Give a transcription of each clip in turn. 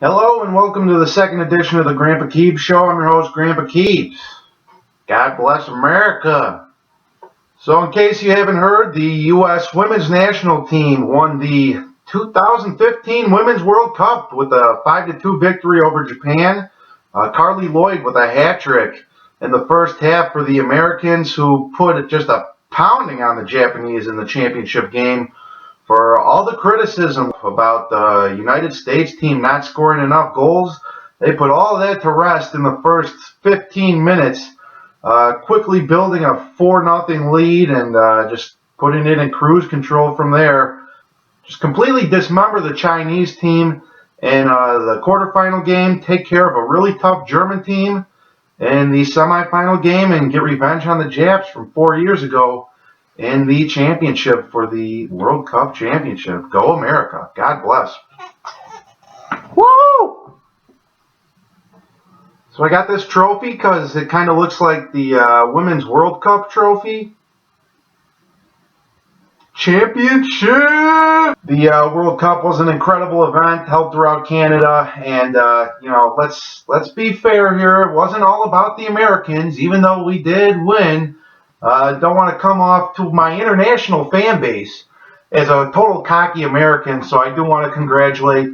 Hello and welcome to the second edition of the Grandpa Keebs Show. I'm your host, Grandpa Keebs. God bless America. So in case you haven't heard, the U.S. Women's National Team won the 2015 Women's World Cup with a 5-2 victory over Japan. Carly Lloyd with a hat trick in the first half for the Americans, who put just a pounding on the Japanese in the championship game. For all the criticism about the United States team not scoring enough goals, they put all of that to rest in the first 15 minutes, quickly building a 4-0 lead and just putting it in cruise control from there. Just completely dismember the Chinese team in the quarterfinal game, take care of a really tough German team in the semifinal game, and get revenge on the Japs from 4 years ago in the championship for the World Cup Championship. Go America. God bless. Woo! So I got this trophy because it kind of looks like the Women's World Cup trophy. Championship! The World Cup was an incredible event held throughout Canada, and let's be fair here. It wasn't all about the Americans, even though we did win. Don't want to come off to my international fan base as a total cocky American, so I do want to congratulate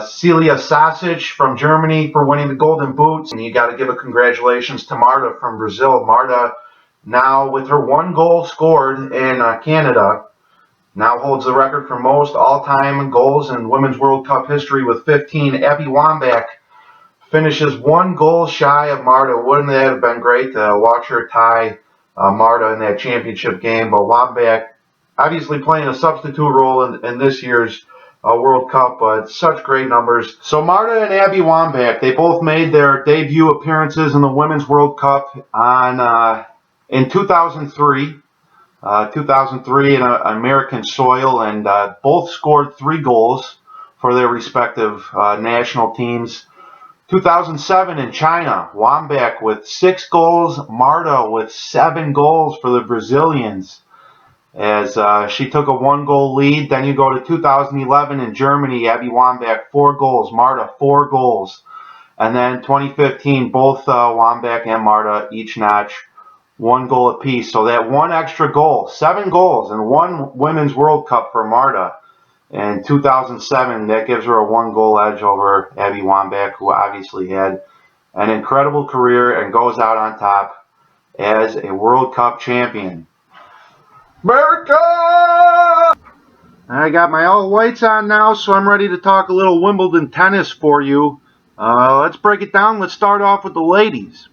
Celia Sasic from Germany for winning the Golden Boots, and you got to give a congratulations to Marta from Brazil. Marta, now with her one goal scored in Canada, now holds the record for most all-time goals in Women's World Cup history with 15. Abby Wambach finishes one goal shy of Marta. Wouldn't that have been great to watch her tie Marta in that championship game? But Wambach obviously playing a substitute role in this year's World Cup, but such great numbers. So Marta and Abby Wambach, they both made their debut appearances in the Women's World Cup in 2003. 2003 in American soil, and both scored 3 goals for their respective national teams. 2007 in China, Wambach with 6 goals, Marta with 7 goals for the Brazilians, as she took a 1-goal lead. Then you go to 2011 in Germany, Abby Wambach 4 goals, Marta 4 goals. And then 2015, both Wambach and Marta each notch 1 goal apiece. So that 1 extra goal, 7 goals in 1 Women's World Cup for Marta in 2007, that gives her a 1-goal edge over Abby Wambach, who obviously had an incredible career and goes out on top as a World Cup champion. America! I got my all whites on now, so I'm ready to talk a little Wimbledon tennis for you. Let's break it down. Let's start off with the ladies.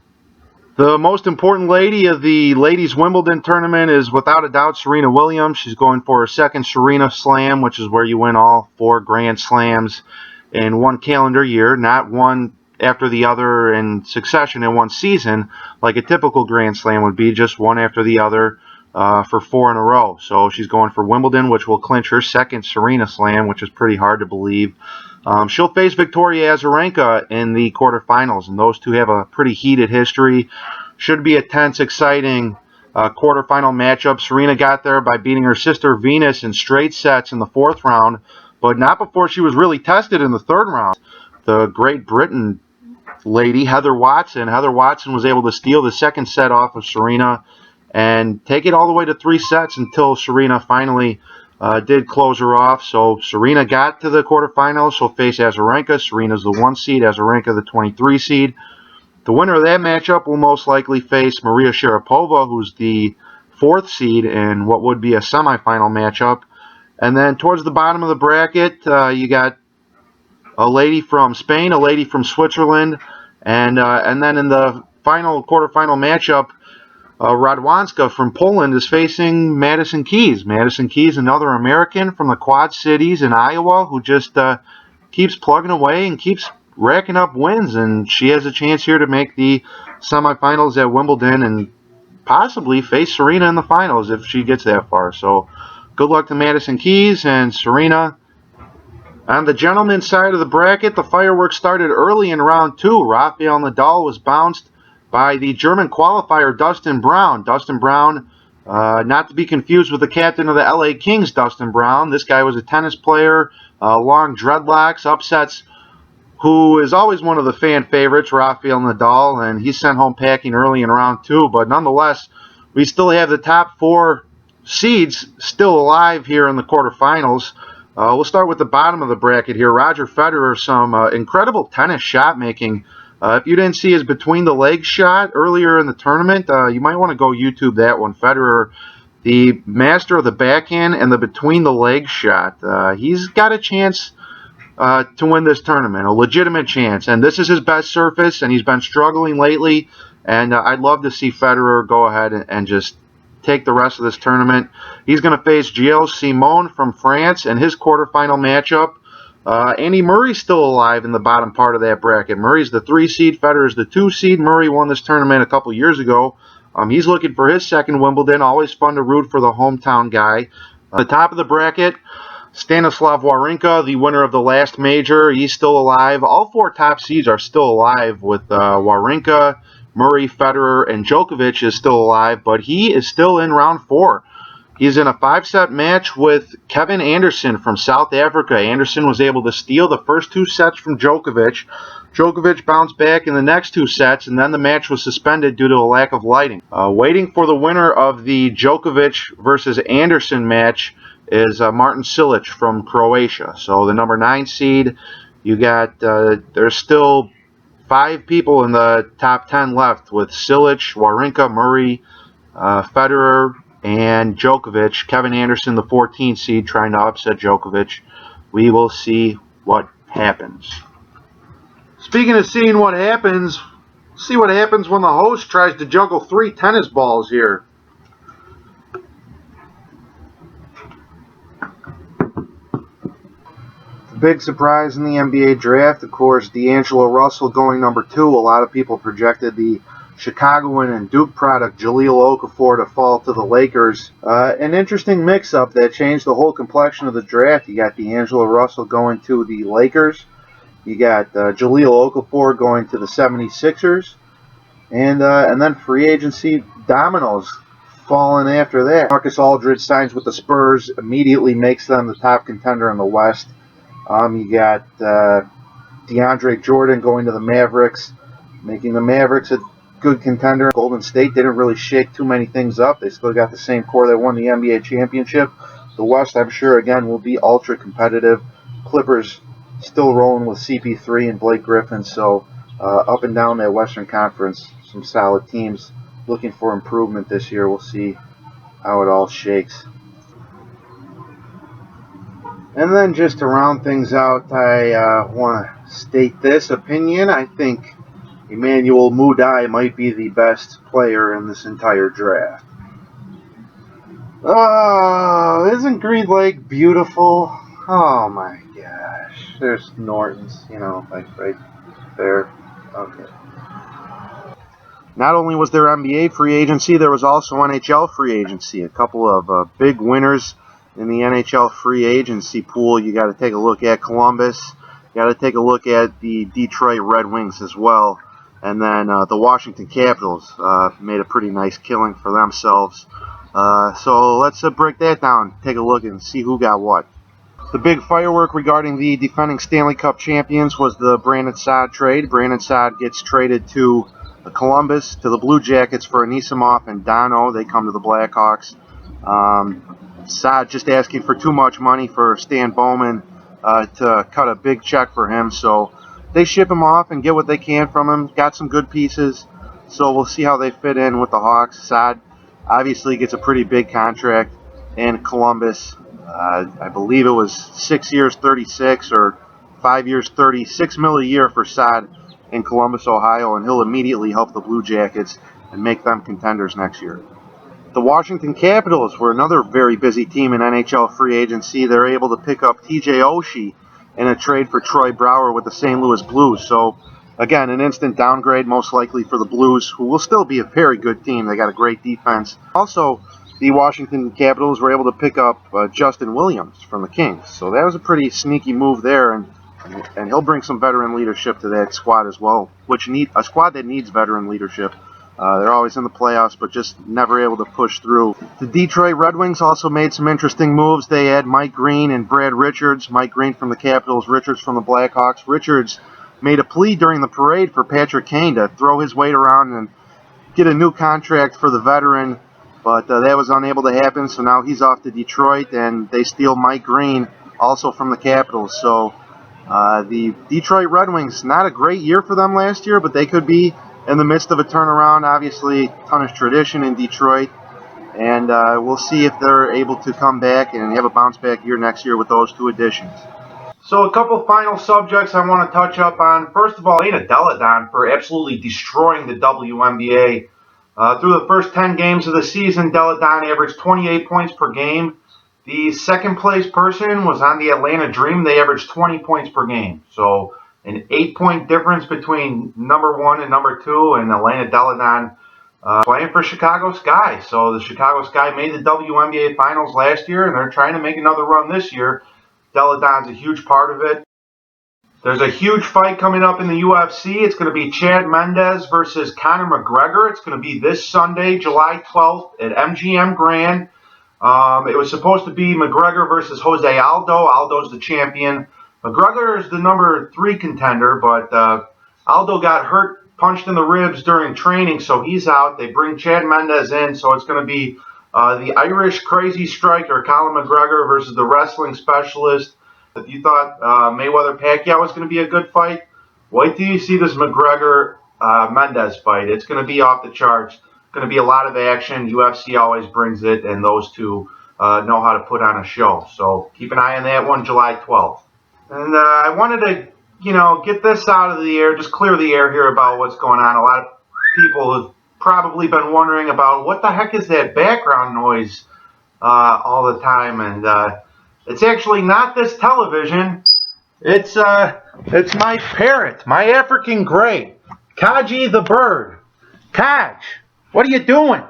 The most important lady of the ladies' Wimbledon tournament is without a doubt Serena Williams. She's going for her second Serena Slam, which is where you win all 4 Grand Slams in one calendar year, not one after the other in succession in one season, like a typical Grand Slam would be, just one after the other for 4 in a row. So she's going for Wimbledon, which will clinch her second Serena Slam, which is pretty hard to believe. She'll face Victoria Azarenka in the quarterfinals, and those two have a pretty heated history. Should be a tense, exciting quarterfinal matchup. Serena got there by beating her sister Venus in straight sets in the 4th round, but not before she was really tested in the 3rd round. The Great Britain lady, Heather Watson was able to steal the 2nd set off of Serena and take it all the way to 3 sets until Serena finally did close her off. So Serena got to the quarterfinals. She'll face Azarenka. Serena's the 1 seed, Azarenka the 23 seed. The winner of that matchup will most likely face Maria Sharapova, who's the 4th seed in what would be a semifinal matchup. And then towards the bottom of the bracket, you got a lady from Spain, a lady from Switzerland, and then in the quarterfinal matchup, Radwanska from Poland is facing Madison Keys. Madison Keys, another American from the Quad Cities in Iowa, who just keeps plugging away and keeps racking up wins, and she has a chance here to make the semifinals at Wimbledon and possibly face Serena in the finals if she gets that far. So good luck to Madison Keys and Serena. On the gentlemen's side of the bracket, the fireworks started early in round 2. Rafael Nadal was bounced by the German qualifier Dustin Brown. Dustin Brown, not to be confused with the captain of the LA Kings, Dustin Brown. This guy was a tennis player, long dreadlocks, upsets who is always one of the fan favorites, Rafael Nadal, and he's sent home packing early in round 2. But nonetheless, we still have the top 4 seeds still alive here in the quarterfinals. We'll start with the bottom of the bracket here. Roger Federer, some incredible tennis shot making. If you didn't see his between the legs shot earlier in the tournament, you might want to go YouTube that one. Federer, the master of the backhand and the between the legs shot. He's got a chance to win this tournament, a legitimate chance. And this is his best surface, and he's been struggling lately. And I'd love to see Federer go ahead and just take the rest of this tournament. He's going to face Gilles Simon from France in his quarterfinal matchup. Andy Murray's still alive in the bottom part of that bracket. Murray's the 3 seed, Federer's the 2 seed. Murray won this tournament a couple years ago. He's looking for his second Wimbledon. Always fun to root for the hometown guy. The top of the bracket, Stanislav Wawrinka, the winner of the last major. He's still alive. All 4 top seeds are still alive, with Wawrinka, Murray, Federer, and Djokovic is still alive, but he is still in round 4. He's in a 5-set match with Kevin Anderson from South Africa. Anderson was able to steal the first 2 sets from Djokovic. Djokovic bounced back in the next 2 sets, and then the match was suspended due to a lack of lighting. Waiting for the winner of the Djokovic versus Anderson match is Martin Cilic from Croatia. So the number 9 seed, you got, there's still 5 people in the top 10 left, with Cilic, Wawrinka, Murray, Federer, and Djokovic. Kevin Anderson, the 14th seed, trying to upset Djokovic. We will see what happens. Speaking of seeing what happens, see what happens when the host tries to juggle 3 tennis balls here. Big surprise in the NBA draft, of course, D'Angelo Russell going number 2. A lot of people projected the Chicagoan and Duke product Jahlil Okafor to fall to the Lakers. An interesting mix-up that changed the whole complexion of the draft. You got D'Angelo Russell going to the Lakers. You got Jahlil Okafor going to the 76ers. And then free agency dominoes falling after that. Marcus Aldridge signs with the Spurs, immediately makes them the top contender in the West. You got DeAndre Jordan going to the Mavericks, making the Mavericks a good contender. Golden State didn't really shake too many things up. They still got the same core that won the NBA championship. The West, I'm sure, again, will be ultra competitive. Clippers still rolling with CP3 and Blake Griffin. So up and down that Western Conference, some solid teams looking for improvement this year. We'll see how it all shakes. And then just to round things out, I want to state this opinion. I think Emmanuel Mudiay might be the best player in this entire draft. Oh, isn't Green Lake beautiful? Oh my gosh. There's Norton's, like right there. Okay. Not only was there NBA free agency, there was also NHL free agency. A couple of big winners in the NHL free agency pool. You got to take a look at Columbus. You got to take a look at the Detroit Red Wings as well. And then the Washington Capitals made a pretty nice killing for themselves. So let's break that down, take a look and see who got what. The big firework regarding the defending Stanley Cup champions was the Brandon Saad trade. Brandon Saad gets traded to Columbus, to the Blue Jackets for Anisimov and Dono. They come to the Blackhawks. Saad just asking for too much money for Stan Bowman to cut a big check for him. So they ship him off and get what they can from him. Got some good pieces. So we'll see how they fit in with the Hawks. Saad obviously gets a pretty big contract in Columbus. I believe it was 6 years, 36, or 5 years, 36 mil a year for Saad in Columbus, Ohio, and he'll immediately help the Blue Jackets and make them contenders next year. The Washington Capitals were another very busy team in NHL free agency. They're able to pick up TJ Oshie in a trade for Troy Brouwer with the St. Louis Blues. So, again, an instant downgrade most likely for the Blues, who will still be a very good team. They got a great defense. Also, the Washington Capitals were able to pick up Justin Williams from the Kings. So that was a pretty sneaky move there, and he'll bring some veteran leadership to that squad as well, a squad that needs veteran leadership. They're always in the playoffs, but just never able to push through. The Detroit Red Wings also made some interesting moves. They had Mike Green and Brad Richards. Mike Green from the Capitals, Richards from the Blackhawks. Richards made a plea during the parade for Patrick Kane to throw his weight around and get a new contract for the veteran, but that was unable to happen, so now he's off to Detroit, and they steal Mike Green, also from the Capitals. So the Detroit Red Wings, not a great year for them last year, but they could be in the midst of a turnaround. Obviously, a ton of tradition in Detroit, and we'll see if they're able to come back and have a bounce-back year next year with those two additions. So a couple final subjects I want to touch up on. First of all, Elena Delle Donne for absolutely destroying the WNBA. Through the first 10 games of the season, Delle Donne averaged 28 points per game. The second place person was on the Atlanta Dream. They averaged 20 points per game. So an 8-point difference between number 1 and number 2, and Elena Delle Donne playing for Chicago Sky. So the Chicago Sky made the WNBA Finals last year, and they're trying to make another run this year. Delle Donne's a huge part of it. There's a huge fight coming up in the UFC. It's going to be Chad Mendes versus Conor McGregor. It's going to be this Sunday, July 12th at MGM Grand. It was supposed to be McGregor versus Jose Aldo. Aldo's the champion. McGregor is the number 3 contender, but Aldo got hurt, punched in the ribs during training, so he's out. They bring Chad Mendes in, so it's going to be the Irish crazy striker, Colin McGregor, versus the wrestling specialist. If you thought Mayweather-Pacquiao was going to be a good fight, wait till you see this McGregor-Mendes fight. It's going to be off the charts. Going to be a lot of action. UFC always brings it, and those two know how to put on a show. So keep an eye on that one, July 12th. And I wanted to, get this out of the air, just clear the air here about what's going on. A lot of people have probably been wondering about what the heck is that background noise all the time, and it's actually not this television. It's my parrot, my African gray, Kaji the bird. Kaj, what are you doing?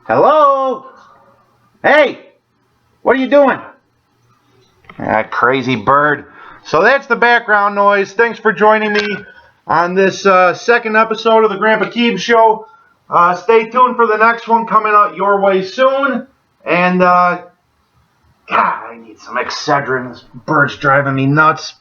Hello? Hey, what are you doing? That crazy bird. So that's the background noise. Thanks for joining me on this second episode of the Grandpa Keebs Show. Stay tuned for the next one coming out your way soon. And, God, I need some Excedrin. This bird's driving me nuts.